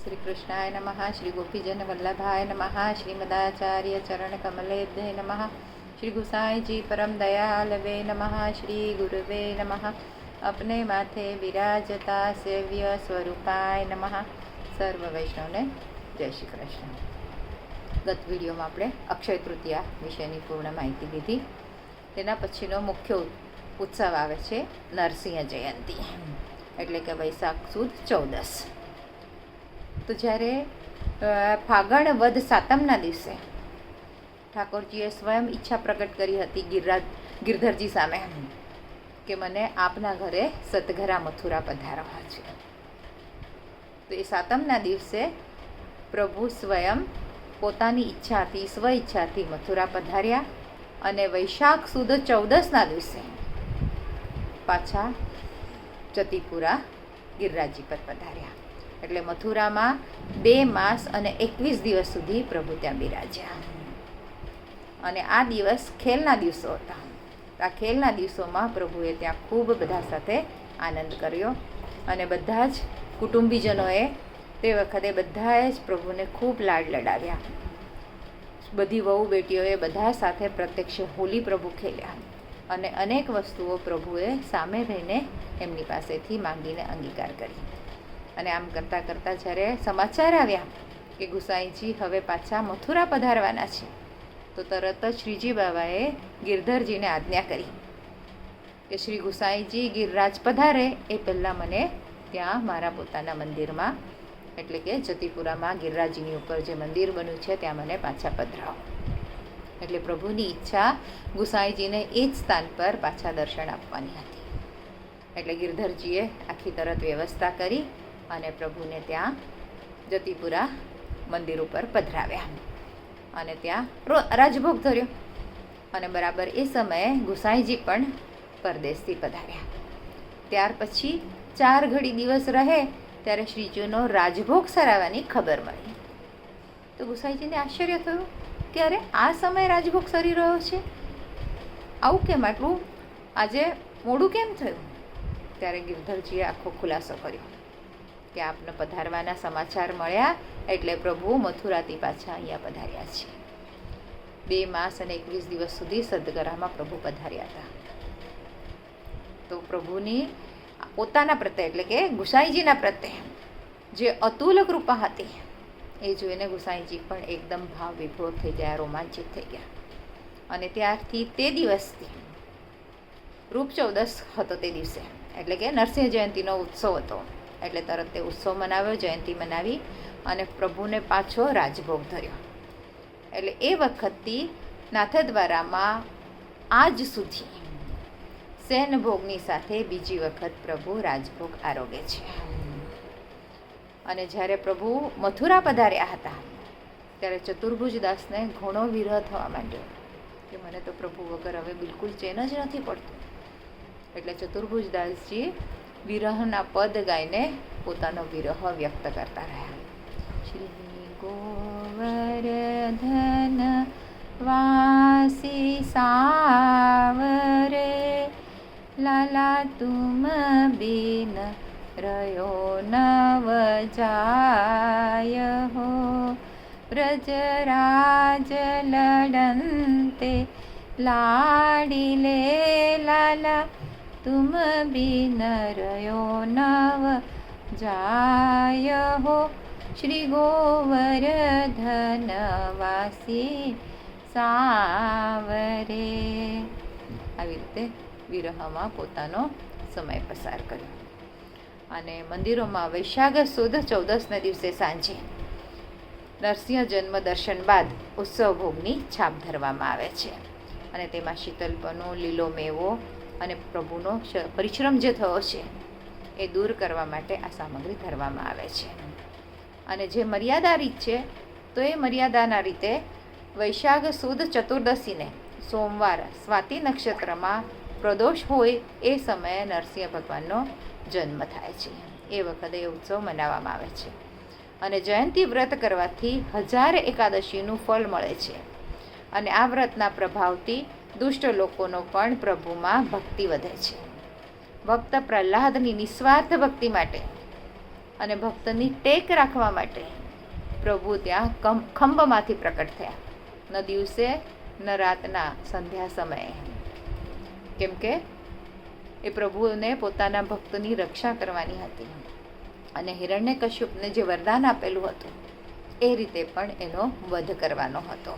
श्री कृष्णाय नमः। श्री गोपीजन वल्लभाय नमः। श्रीमदाचार्य चरण कमलेभ्ये नमः। श्री गुसाई जी परम दयालवे नमः। श्री गुरुवे नमः। अपने माथे विराजता सेव्य स्वरूपाय नमः। सर्व वैष्णवने जय श्री कृष्ण। गत विडियो में આપણે અક્ષય તૃતીયા વિશેની પૂર્ણ માહિતી લીધી। તેના પછીનો મુખ્ય ઉત્સવ આવે છે નરસિંહ જયંતી, એટલે કે વૈશાખ સુદ 14। તો જ્યારે ફાગણ વદ સાતમના દિવસે ઠાકોરજીએ સ્વયં ઈચ્છા પ્રગટ કરી હતી ગિરધરજી સામે કે મને આપના ઘરે સતઘરા મથુરા પધારવા છે। તો એ સાતમના દિવસે પ્રભુ સ્વયં પોતાની ઈચ્છાથી સ્વ ઈચ્છાથી મથુરા પધાર્યા અને વૈશાખ સુદ 14ના દિવસે પાછા જતીપુરા ગિરિરાજી પર પધાર્યા। એટલે મથુરામાં 2 માસ અને 21 દિવસ સુધી પ્રભુ ત્યાં બિરાજ્યા। અને આ દિવસ ખેલના દિવસો હતા। આ ખેલના દિવસોમાં પ્રભુએ ત્યાં ખૂબ બધા સાથે આનંદ કર્યો અને બધા જ કુટુંબીજનોએ તે વખતે બધાએ જ પ્રભુને ખૂબ લાડ લડાવ્યા। બધી વહુ બેટીઓએ બધા સાથે પ્રત્યક્ષ હોલી પ્રભુ ખેલ્યા અને અનેક વસ્તુઓ પ્રભુએ સામે રહીને એમની પાસેથી માંગીને અંગીકાર કરી। અને આમ કરતાં કરતાં જ્યારે સમાચાર આવ્યા કે ગુસાઈજી હવે પાછા મથુરા પધારવાના છે, તો તરત જ શ્રીજી બાબાએ ગિરધરજીને આજ્ઞા કરી કે શ્રી ગુસાઈજી ગિરિરાજ પધારે એ પહેલાં મને ત્યાં મારા પોતાના મંદિરમાં, એટલે કે જતીપુરામાં ગિરિરાજીની ઉપર જે મંદિર બન્યું છે ત્યાં મને પાછા પધરાવો। એટલે પ્રભુની ઈચ્છા ગુસાઈજીને એ જ સ્થાન પર પાછા દર્શન આપવાની હતી। એટલે ગિરધરજીએ આખી તરત વ્યવસ્થા કરી અને પ્રભુને ત્યાં જતીપુરા મંદિર ઉપર પધરાવ્યા અને ત્યાં રાજભોગ ધર્યો। અને બરાબર એ સમયે ગુસાઈજી પણ પરદેશથી પધાર્યા। ત્યાર પછી 4 ઘડી દિવસ રહે ત્યારે શ્રીજીનો રાજભોગ સરાવવાની ખબર મળી। તો ગુસાઈજીને આશ્ચર્ય થયું કે અરે આ સમયે રાજભોગ સરી રહ્યો છે, આવું કેમ, આટલું આજે મોડું કેમ થયું? ત્યારે ગિરધરજીએ આખો ખુલાસો કર્યો કે આપને પધારવાના સમાચાર મળ્યા એટલે પ્રભુ મથુરાથી પાછા અહીંયા પધાર્યા છે। 2 માસ અને 21 દિવસ સુધી સદગરામાં પ્રભુ પધાર્યા હતા। તો પ્રભુની પોતાના પ્રત્યે, એટલે કે ગુસાઈજીના પ્રત્યે જે અતુલ કૃપા હતી એ જોઈને ગુસાઈજી પણ એકદમ ભાવ વિભોર થઈ ગયા, રોમાંચિત થઈ ગયા। અને ત્યારથી તે દિવસથી રૂપ 14 હતો તે દિવસે, એટલે કે નરસિંહ જયંતીનો ઉત્સવ હતો, એટલે તરત તે ઉત્સવ મનાવ્યો, જયંતી મનાવી અને પ્રભુને પાછો રાજભોગ ધર્યો। એટલે એ વખતથી નાથદ્વારામાં આજ સુધી સેનભોગની સાથે બીજી વખત પ્રભુ રાજભોગ આરોગે છે। અને જ્યારે પ્રભુ મથુરા પધાર્યા હતા ત્યારે ચતુર્ભુજ દાસને ઘણો વિરહ થવા માંડ્યો કે મને તો પ્રભુ વગર હવે બિલકુલ ચેન જ નથી પડતું। એટલે ચતુર્ભુજ દાસજી વિરહના પદ ગાઈને પોતાનો વિરહ વ્યક્ત કરતા રહ્યા। શ્રી ગોવર્ધન વાસી સાવરે લાલા તુમ બિન રહ્યો નવ જાય હો, વ્રજરાજ લડંતે લાડીલે લાલા તુમ બિન રહ્યો નવ જાય હો, શ્રી ગોવર્ધન વાસી સાવરે। આવી રીતે વિરહમાં પોતાનો સમય પસાર કર્યો। અને મંદિરોમાં વૈશાખ સુદ 14ના દિવસે સાંજે નરસિંહ જન્મ દર્શન બાદ ઉત્સવ ભોગની છાપ ધરવામાં આવે છે અને તેમાં શીતલપનો, લીલો મેવો અને પ્રભુનો પરિશ્રમ જે થયો છે એ દૂર કરવા માટે આ સામગ્રી ધરવામાં આવે છે। અને જે મર્યાદા રીત છે તો એ મર્યાદાના રીતે વૈશાખ સુદ ચતુર્દશીને સોમવાર સ્વાતિ નક્ષત્રમાં પ્રદોષ હોય એ સમયે નરસિંહ ભગવાનનો જન્મ થાય છે। એ વખતે એ ઉત્સવ મનાવવામાં આવે છે અને જયંતી વ્રત કરવાથી 1000 એકાદશીનું ફળ મળે છે। અને આ વ્રતના પ્રભાવથી દુષ્ટ લોકોનો પણ પ્રભુમાં ભક્તિ વધે છે। ભક્ત પ્રહલાદની નિસ્વાર્થ ભક્તિ માટે અને ભક્તની ટેક રાખવા માટે પ્રભુ ત્યાં ખંભમાંથી પ્રકટ થયા, ન દિવસે ન રાતના સંધ્યા સમયે. કેમ કે એ પ્રભુને પોતાના ભક્તની રક્ષા કરવાની હતી અને હિરણ્યકશ્યપને જે વરદાન આપેલું હતું એ રીતે પણ એનો વધ કરવાનો હતો.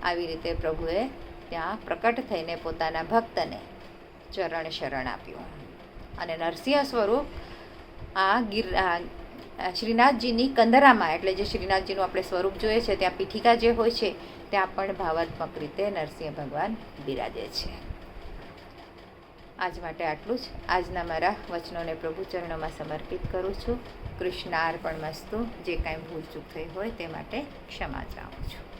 આવી રીતે પ્રભુએ ત્યાં પ્રકટ થઈને પોતાના ભક્તને ચરણ શરણ આપ્યું. અને નરસિંહ સ્વરૂપ શ્રીનાથજીની કંદરામાં, એટલે જે શ્રીનાથજીનું આપણે સ્વરૂપ જોઈએ છે ત્યાં પીઠિકા જે હોય છે ત્યાં પણ ભાવાત્મક રીતે નરસિંહ ભગવાન બિરાજે છે. આજ માટે આટલું જ. આજના મારા વચનોને પ્રભુ ચરણોમાં સમર્પિત કરું છું. કૃષ્ણાર્પણમસ્તુ. જે કાંઈ ભૂલ ચૂક થઈ હોય તે માટે ક્ષમા ચાહું છું.